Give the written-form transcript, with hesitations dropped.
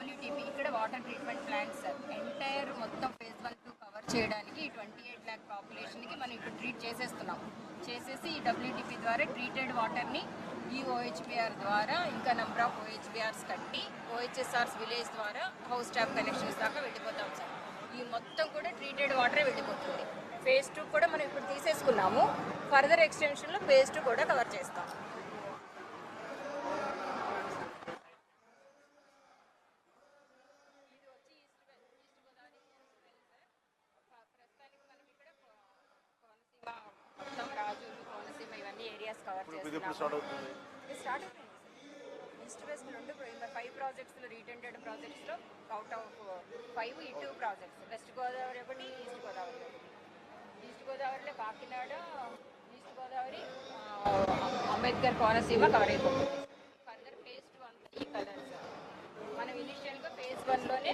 WTP ఇక్కడ water treatment plants sir. Entire మొత్తం phase 1 2 cover చేయడానికి 28 lakh పాపులేషన్కి మనం ఇప్పుడు ట్రీట్ చేసేస్తున్నాం. చేసేసి ఈ WTP ద్వారా ట్రీటెడ్ వాటర్ని ఈ OHBR ద్వారా ఇంకా నెంబర్ ఆఫ్ OHBRs కట్టి OHSRs విలేజ్ ద్వారా హౌస్ ట్యాప్ కనెక్షన్స్ దాకా వెళ్ళిపోతాం సార్. ఈ మొత్తం కూడా ట్రీటెడ్ వాటరే వెళ్ళిపోతుంది. phase 2 కూడా మనం ఇప్పుడు తీసేసుకున్నాము. ఫర్దర్ ఎక్స్టెన్షన్లో phase 2 కూడా కవర్ చేస్తాం. ఈస్ట్ వెస్ట్ రెండు 5 ప్రాజెక్ట్స్లో రీటెండెడ్ ప్రాజెక్ట్స్లో అవుట్ ఆఫ్ 5 ఈ 2 ప్రాజెక్ట్స్. వెస్ట్ గోదావరి ఒకటి, ఈస్ట్ గోదావరి ఒకటి. ఈస్ట్ గోదావరిలో కాకినాడ, ఈస్ట్ గోదావరి, అంబేద్కర్ కోనసీమ కవర్ అయిపోతుంది. ఫర్దర్ phase 2 అంతా ఈ కలర్స్. మనం ఇనిషియల్గా phase 1లోనే